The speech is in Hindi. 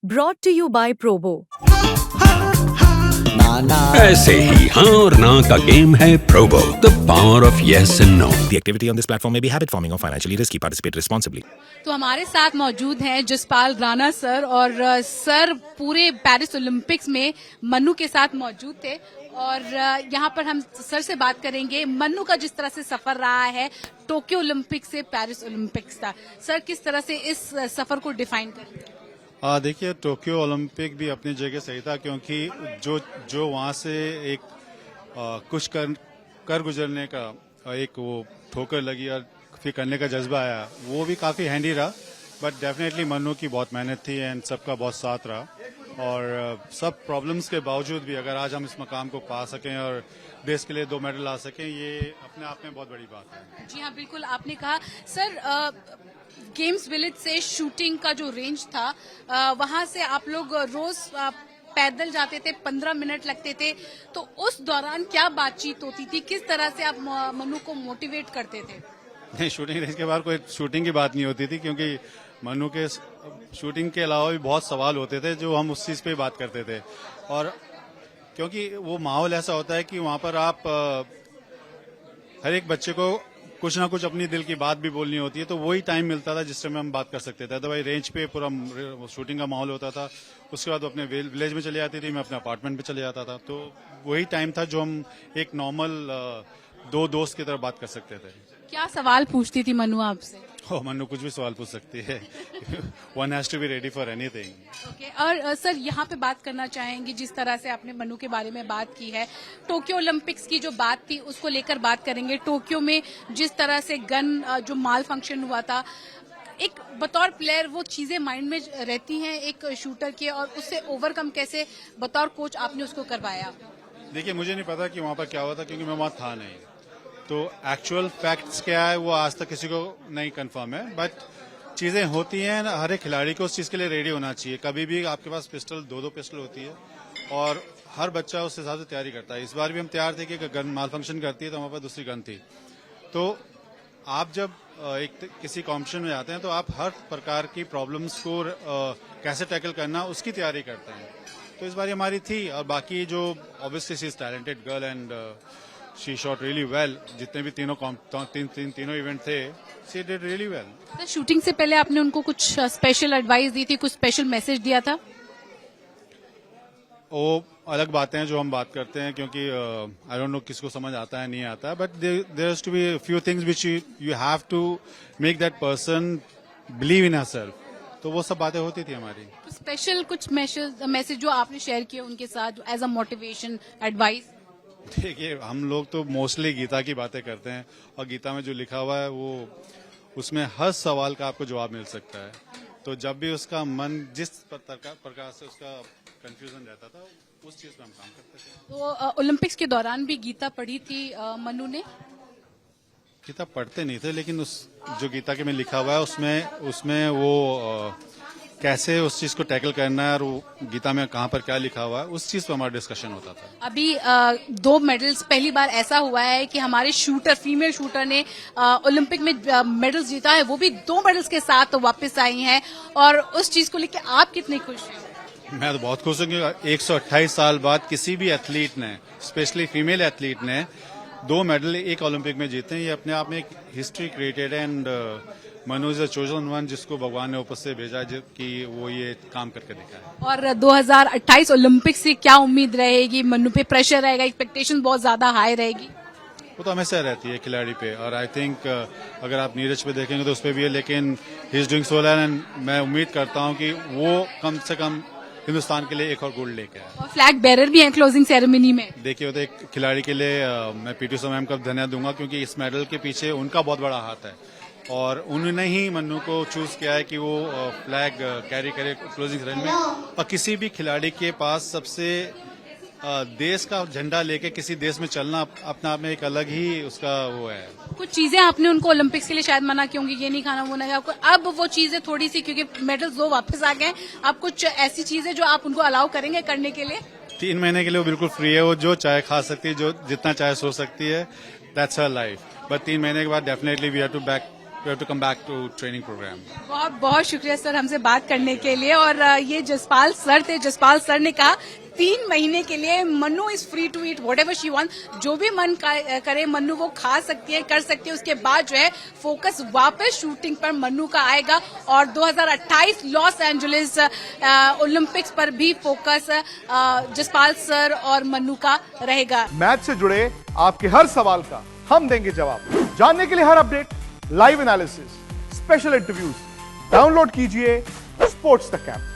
Brought to you by Probo. ऐसे ही हाँ और ना का गेम है Probo, the power of yes and no. The activity on this platform may be habit forming or financially risky. Participate responsibly. तो हमारे साथ मौजूद हैं जसपाल राणा सर और सर पूरे पेरिस ओलंपिक्स में मन्नू के साथ मौजूद थे और यहाँ पर हम सर से बात करेंगे मन्नू का जिस तरह से सफर रहा है टोक्यो ओलंपिक से पेरिस ओलंपिक्स का। सर किस तरह से इस सफर को डिफाइन करेंगे? देखिए टोक्यो ओलंपिक भी अपनी जगह सही था क्योंकि जो वहाँ से एक कुछ कर गुजरने का एक वो ठोकर लगी और फिर करने का जज्बा आया, वो भी काफी हैंडी रहा। बट डेफिनेटली मन्नू की बहुत मेहनत थी एंड सबका बहुत साथ रहा और सब प्रॉब्लम्स के बावजूद भी अगर आज हम इस मकाम को पा सकें और देश के लिए 2 मेडल ला सकें, ये अपने आप में बहुत बड़ी बात है। जी हाँ, बिल्कुल आपने कहा सर। गेम्स विलेज से शूटिंग का जो रेंज था वहां से आप लोग रोज पैदल जाते थे, 15 मिनट लगते थे, तो उस दौरान क्या बातचीत होती थी? किस तरह से आप मन्नू को मोटिवेट करते थे? नहीं, शूटिंग रेंज के बाद कोई शूटिंग की बात नहीं होती थी क्योंकि मन्नू के शूटिंग के अलावा भी बहुत सवाल होते थे जो हम उस चीज पे बात करते थे। और क्योंकि वो माहौल ऐसा होता है कि वहां पर आप हर एक बच्चे को कुछ ना कुछ अपनी दिल की बात भी बोलनी होती है, तो वही टाइम मिलता था जिस समय हम बात कर सकते थे। अदरवाइज रेंज पे पूरा शूटिंग का माहौल होता था, उसके बाद वो अपने विलेज में चले जाती थी, मैं अपने अपार्टमेंट पे चले जाता था। तो वही टाइम था जो हम एक नॉर्मल 2 दोस्त की तरह बात कर सकते थे। क्या सवाल पूछती थी मन्नू आपसे? मन्नू कुछ भी सवाल पूछ सकती है। One has to be ready for anything. Okay, और सर यहाँ पे बात करना चाहेंगे जिस तरह से आपने मन्नू के बारे में बात की है, टोक्यो ओलंपिक्स की जो बात थी उसको लेकर बात करेंगे। टोक्यो में जिस तरह से गन जो माल फंक्शन हुआ था, एक बतौर प्लेयर वो चीजें माइंड में रहती हैं एक शूटर के, और उससे ओवरकम कैसे बतौर कोच आपने उसको करवाया? देखिए, मुझे नहीं पता कि वहां पर क्या हुआ था क्योंकि मैं वहां था नहीं, तो एक्चुअल फैक्ट्स क्या है वो आज तक किसी को नहीं कंफर्म है। बट चीजें होती हैं, हर एक खिलाड़ी को उस चीज के लिए रेडी होना चाहिए। कभी भी आपके पास पिस्टल 2 पिस्टल होती है और हर बच्चा उस हिसाब से तैयारी करता है। इस बार भी हम तैयार थे कि गन माल फंक्शन करती है तो हमारे पास दूसरी गन थी। तो आप जब किसी कॉम्पिटिशन में जाते हैं तो आप हर प्रकार की प्रॉब्लम्स को कैसे टैकल करना उसकी तैयारी करते हैं। तो इस बार हमारी थी, और बाकी जो obviously she is talented girl and she shot really well. जितने भी तीनों इवेंट थे, she did really well. Shooting से पहले आपने उनको कुछ स्पेशल एडवाइस दी थी, कुछ स्पेशल मैसेज दिया था? वो अलग बातें हैं जो हम बात करते हैं क्योंकि आई डोंट नो किसको समझ आता है नहीं आता है, but there has to be few things which you have to make that person believe in herself. तो वो सब बातें होती थी हमारी। स्पेशल कुछ मैसेज जो आपने शेयर किए उनके साथ एज अ मोटिवेशन एडवाइस? देखिए, हम लोग तो मोस्टली गीता की बातें करते हैं और गीता में जो लिखा हुआ है वो उसमें हर सवाल का आपको जवाब मिल सकता है। तो जब भी उसका मन जिस प्रकार से उसका कंफ्यूजन रहता था, उस चीज पे हम काम करते थे। तो ओलंपिक्स के दौरान भी गीता पढ़ी थी मन्नू ने? गीता पढ़ते नहीं थे, लेकिन उस जो गीता के में लिखा हुआ है उसमें वो कैसे उस चीज को टैकल करना है और वो गीता में कहाँ पर क्या लिखा हुआ है, उस चीज पर हमारा डिस्कशन होता था। अभी 2 मेडल्स, पहली बार ऐसा हुआ है कि हमारे फीमेल शूटर ने ओलंपिक में मेडल्स जीता है, वो भी 2 मेडल्स के साथ वापस आई हैं, और उस चीज को लेकर आप कितने खुश हैं? मैं तो बहुत खुश हूँ कि 128 साल बाद किसी भी एथलीट ने, स्पेशली फीमेल एथलीट ने 2 मेडल एक ओलंपिक में जीते हैं। ये अपने आप में एक history created and Manu is a chosen one, जिसको भगवान ने ऊपर से भेजा कि वो ये काम करके दिखाए। और 2028 ओलंपिक से क्या उम्मीद रहेगी? मन्नू पे प्रेशर रहेगा, एक्सपेक्टेशन बहुत ज्यादा हाई रहेगी? वो तो हमेशा रहती है खिलाड़ी पे, और आई थिंक अगर आप नीरज पे देखेंगे तो उस पर भी है, लेकिन he is doing so well and मैं उम्मीद करता हूँ कि वो कम से कम हिंदुस्तान के लिए एक और गोल्ड लेके आए। और फ्लैग बेरर भी हैं क्लोजिंग सेरेमनी में। देखिए, वो तो एक खिलाड़ी के लिए मैं पीटी उषा मैम का धन्यवाद दूंगा क्योंकि इस मेडल के पीछे उनका बहुत बड़ा हाथ है और उन्होंने ही मन्नू को चूज किया है कि वो फ्लैग कैरी करे क्लोजिंग सेरेमनी में। और किसी भी खिलाड़ी के पास सबसे देश का झंडा लेके किसी देश में चलना अपना आप में एक अलग ही उसका वो है। कुछ चीजें आपने उनको ओलंपिक्स के लिए शायद मना की होंगी, ये नहीं खाना वो नहीं खाना, अब वो चीजें थोड़ी सी, क्योंकि मेडल्स 2 वापस आ गए, अब कुछ ऐसी चीजें जो आप उनको अलाउ करेंगे करने के लिए? 3 महीने के लिए वो बिल्कुल फ्री है, वो जो चाहे खा सकती है, जो जितना चाहे सो सकती है, दैट्स हर लाइफ। बट 3 महीने के बाद definitely we have to we have to come back to training program. बहुत बहुत शुक्रिया सर हमसे बात करने के लिए। और ये जसपाल सर थे। जसपाल सर ने कहा 3 महीने के लिए Mannu is free to eat whatever she want, जो भी मन करे मन्नू वो खा सकती है, कर सकती है। उसके बाद जो है फोकस वापस शूटिंग पर मन्नू का आएगा और 2028 लॉस एंजलिस ओलंपिक्स पर भी फोकस जसपाल सर और मन्नू का रहेगा। मैच से जुड़े आपके हर सवाल का हम देंगे जवाब। जानने के लिए हर update, live analysis, special interviews download कीजिए स्पोर्ट्स तक ऐप।